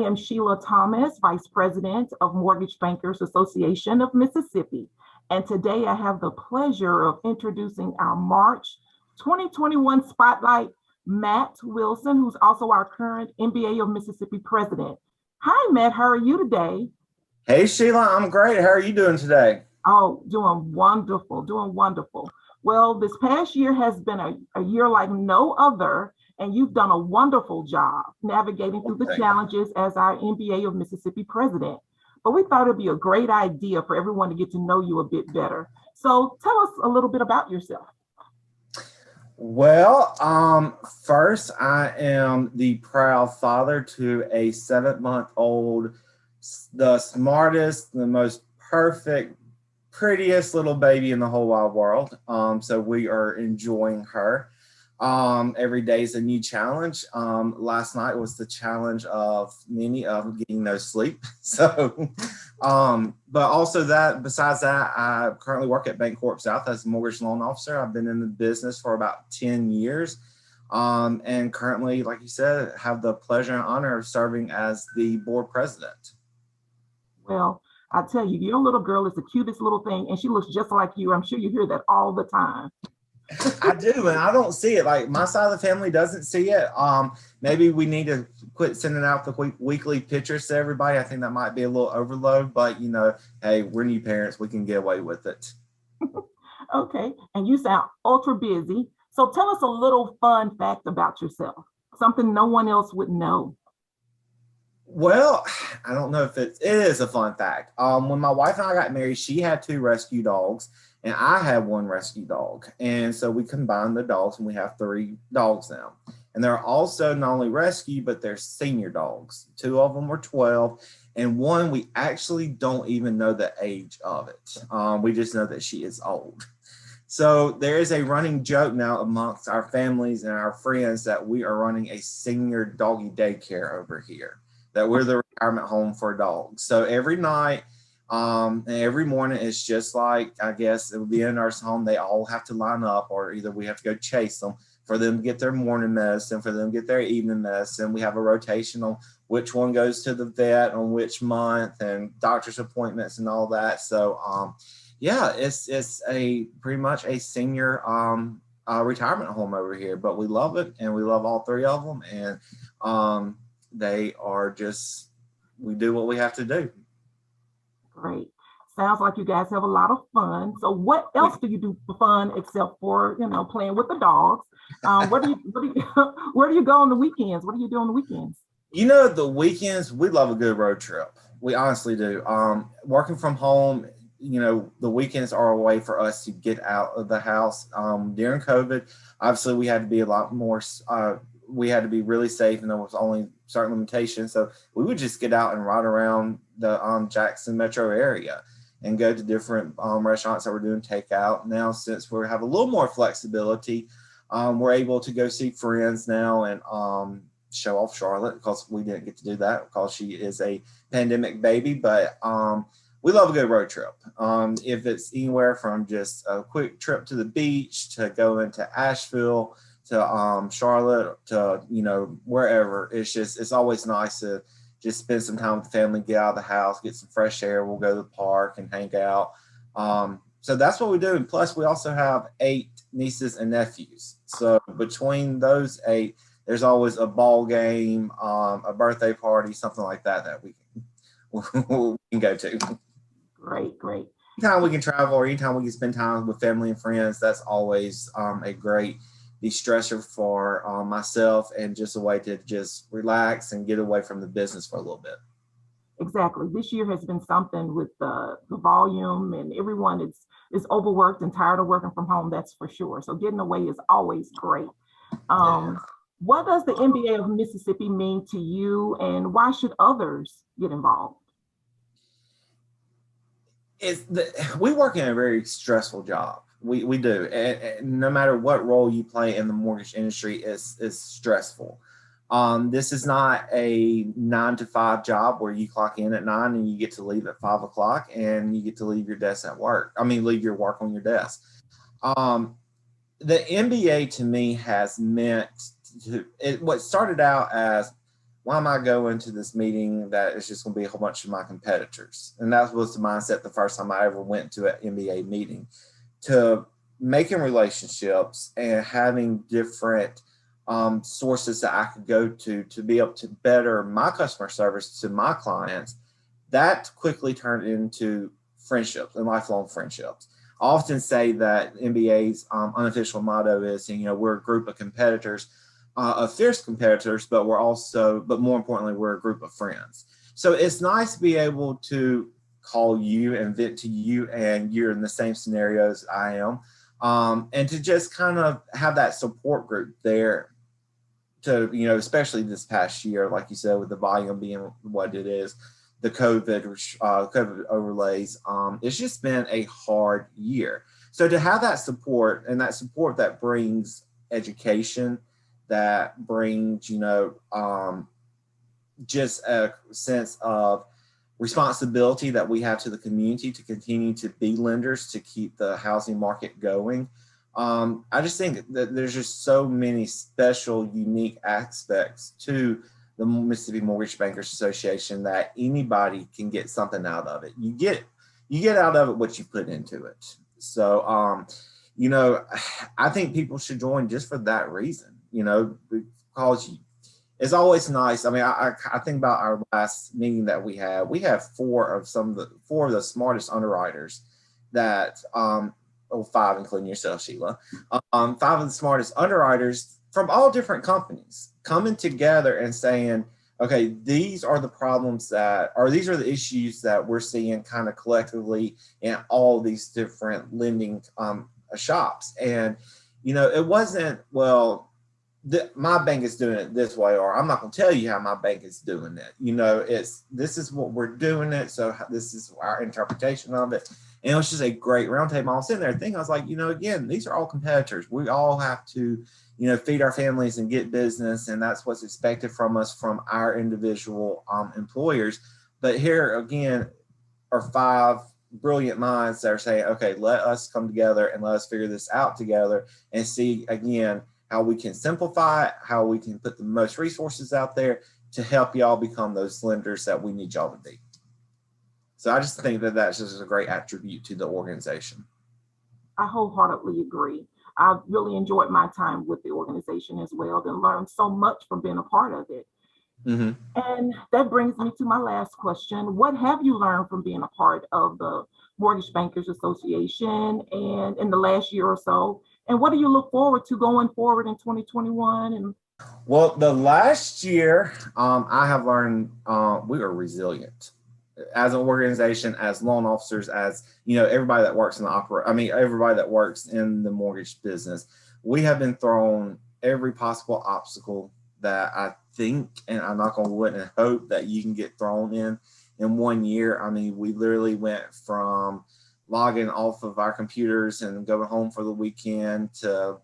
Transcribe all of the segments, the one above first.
am Sheila Thomas, Vice President of Mortgage Bankers Association of Mississippi. And today I have the pleasure of introducing our March 2021 Spotlight, Matt Wilson, who's also our current MBA of Mississippi President. Hi, Matt, how are you today? Hey, Sheila, I'm great. How are you doing today? Oh, doing wonderful, doing wonderful. Well, this past year has been a year like no other, and you've done a wonderful job navigating through the challenges as our MBA of Mississippi President. But we thought it'd be a great idea for everyone to get to know you a bit better. So tell us a little bit about yourself. Well, first, I am the proud father to a 7-month-old, the smartest, the most perfect, prettiest little baby in the whole wide world. So we are enjoying her. Every day is a new challenge. Last night was the challenge of many of getting no sleep. So, but also besides that, I currently work at Bancorp South as a mortgage loan officer. I've been in the business for about 10 years. And currently, like you said, have the pleasure and honor of serving as the board president. Well, I tell you, your little girl is the cutest little thing, and she looks just like you. I'm sure you hear that all the time. I do, and I don't see it. Like, my side of the family doesn't see it. Maybe we need to quit sending out the weekly pictures to everybody. I think that might be a little overload, but hey, we're new parents. We can get away with it. Okay, and you sound ultra busy. So tell us a little fun fact about yourself, something no one else would know. Well, I don't know if it is a fun fact. When my wife and I got married, she had 2 rescue dogs and I had 1 rescue dog. And so we combined the dogs and we have 3 dogs now. And they're also not only rescue, but they're senior dogs. 2 of them were 12 and 1, we actually don't even know the age of it. We just know that she is old. So there is a running joke now amongst our families and our friends that we are running a senior doggy daycare over here, that we're the retirement home for dogs. So every night and every morning, it's just like, I guess it would be in a nursing home. They all have to line up, or either we have to go chase them for them to get their morning medicine, for them to get their evening medicine. We have a rotation on which one goes to the vet on which month, and doctor's appointments and all that. So yeah, it's a pretty much a senior retirement home over here, but we love it, and we love all 3 of them. And they are just, we do what we have to do. Great. Sounds like you guys have a lot of fun. So what else do you do for fun except for, playing with the dogs? Where do you go on the weekends? What do you do on the weekends? The weekends, we love a good road trip. We honestly do. Working from home, the weekends are a way for us to get out of the house. During COVID, obviously we had to be a lot more, we had to be really safe, and there was only certain limitations. So we would just get out and ride around the Jackson metro area and go to different restaurants that were doing takeout. Now, since we have a little more flexibility, we're able to go see friends now and show off Charlotte, because we didn't get to do that because she is a pandemic baby. But we love a good road trip. If it's anywhere from just a quick trip to the beach to go into Asheville to Charlotte to wherever, it's always nice to just spend some time with the family, get out of the house, get some fresh air. We'll go to the park and hang out. So that's what we do. And plus, we also have 8 nieces and nephews. So between those 8, there's always a ball game, a birthday party, something like that we can go to. Great. Anytime we can travel, or anytime we can spend time with family and friends, that's always a great de-stressor for myself, and just a way to just relax and get away from the business for a little bit. Exactly. This year has been something with the volume, and everyone is overworked and tired of working from home, that's for sure. So getting away is always great. What does the MBA of Mississippi mean to you, and why should others get involved? We work in a very stressful job. We do. And no matter what role you play in the mortgage industry, is stressful. This is not a 9-to-5 job where you clock in at 9 and you get to leave at 5 o'clock and you get to leave your desk at work. Leave your work on your desk. The MBA to me has meant what started out as why am I going to this meeting that is just going to be a whole bunch of my competitors? And that was the mindset the first time I ever went to an MBA meeting, to making relationships and having different sources that I could go to be able to better my customer service to my clients. That quickly turned into friendships and lifelong friendships. I often say that MBA's unofficial motto is, we're a group of competitors, of fierce competitors, but more importantly, we're a group of friends. So it's nice to be able to call you and vent to you, and you're in the same scenario as I am, and to just kind of have that support group there. To especially this past year, like you said, with the volume being what it is, the COVID overlays, it's just been a hard year. So to have that support, and that support that brings education, that brings, just a sense of responsibility that we have to the community to continue to be lenders to keep the housing market going. I just think that there's just so many special, unique aspects to the Mississippi Mortgage Bankers Association that anybody can get something out of it. You get out of it what you put into it. So, I think people should join just for that reason, because it's always nice. I mean, I think about our last meeting that we had. We have four of the smartest underwriters that, five, including yourself, Sheila, five of the smartest underwriters from all different companies coming together and saying, okay, these are the problems these are the issues that we're seeing kind of collectively in all these different lending shops. And, it wasn't, well, my bank is doing it this way, or I'm not going to tell you how my bank is doing it. This is what we're doing it. So this is our interpretation of it. And it was just a great roundtable. I was sitting there thinking, I was like, again, these are all competitors. We all have to, feed our families and get business. And that's what's expected from us, from our individual employers. But here again are five brilliant minds that are saying, okay, let us come together and let us figure this out together and see again how we can simplify it, how we can put the most resources out there to help y'all become those lenders that we need y'all to be. So I just think that that's just a great attribute to the organization. I wholeheartedly agree. I've really enjoyed my time with the organization as well and learned so much from being a part of it. Mm-hmm. And that brings me to my last question. What have you learned from being a part of the Mortgage Bankers Association and in the last year or so? And what do you look forward to going forward in 2021? Well, the last year, I have learned we are resilient as an organization, as loan officers, as everybody that works in everybody that works in the mortgage business. We have been thrown every possible obstacle that I think, and I'm not going to wood and hope that you can get thrown in 1 year. I mean, we literally went from logging off of our computers and going home for the weekend to,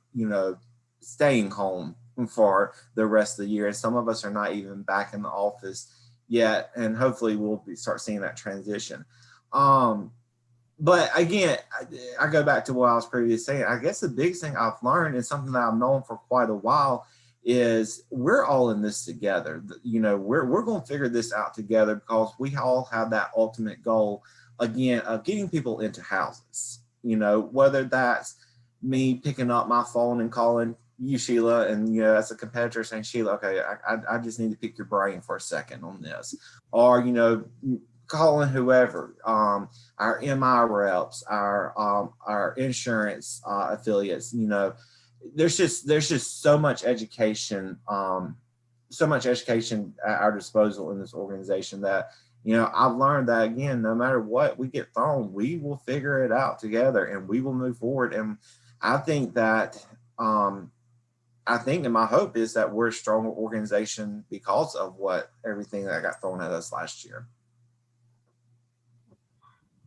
staying home for the rest of the year. And some of us are not even back in the office yet. And hopefully we'll start seeing that transition. But again, I go back to what I was previously saying. I guess the biggest thing I've learned is something that I've known for quite a while is we're all in this together. We're going to figure this out together because we all have that ultimate goal, again, of getting people into houses, whether that's me picking up my phone and calling you, Sheila, and, as a competitor saying, Sheila, okay, I just need to pick your brain for a second on this, or, calling whoever, our MI reps, our insurance affiliates, there's just so much education at our disposal in this organization that, I've learned that, again, no matter what we get thrown, we will figure it out together and we will move forward. And I think that, and my hope is that we're a stronger organization because of everything that got thrown at us last year.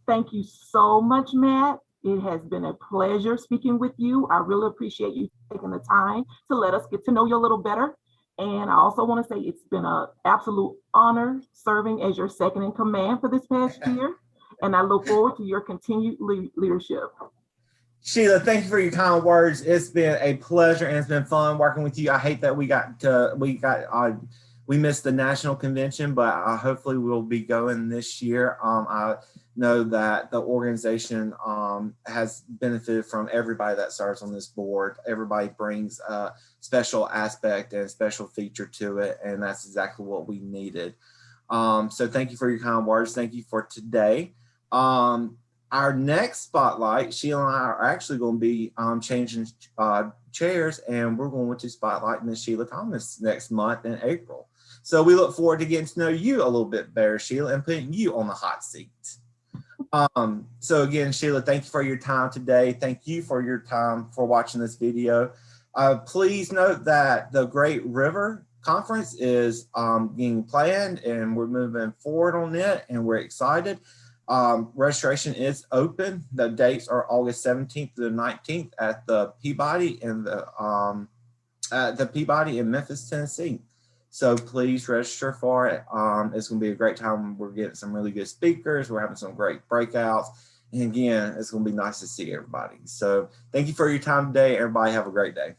Thank you so much, Matt. It has been a pleasure speaking with you. I really appreciate you taking the time to let us get to know you a little better. And I also want to say it's been an absolute honor serving as your second in command for this past year. And I look forward to your continued leadership. Sheila, thank you for your kind words. It's been a pleasure and it's been fun working with you. I hate that we got We missed the national convention, but hopefully we'll be going this year. I know that the organization has benefited from everybody that serves on this board. Everybody brings a special aspect and special feature to it, and that's exactly what we needed. So thank you for your kind words. Thank you for today. Our next spotlight, Sheila and I are actually going to be changing chairs, and we're going to spotlight Miss Sheila Thomas next month in April. So we look forward to getting to know you a little bit better, Sheila, and putting you on the hot seat. So again, Sheila, thank you for your time today. Thank you for your time for watching this video. Please note that the Great River Conference is being planned, and we're moving forward on it, and we're excited. Registration is open. The dates are August 17th to the 19th at the Peabody in Memphis, Tennessee. So please register for it. It's going to be a great time. We're getting some really good speakers. We're having some great breakouts. And again, it's going to be nice to see everybody. So thank you for your time today. Everybody have a great day.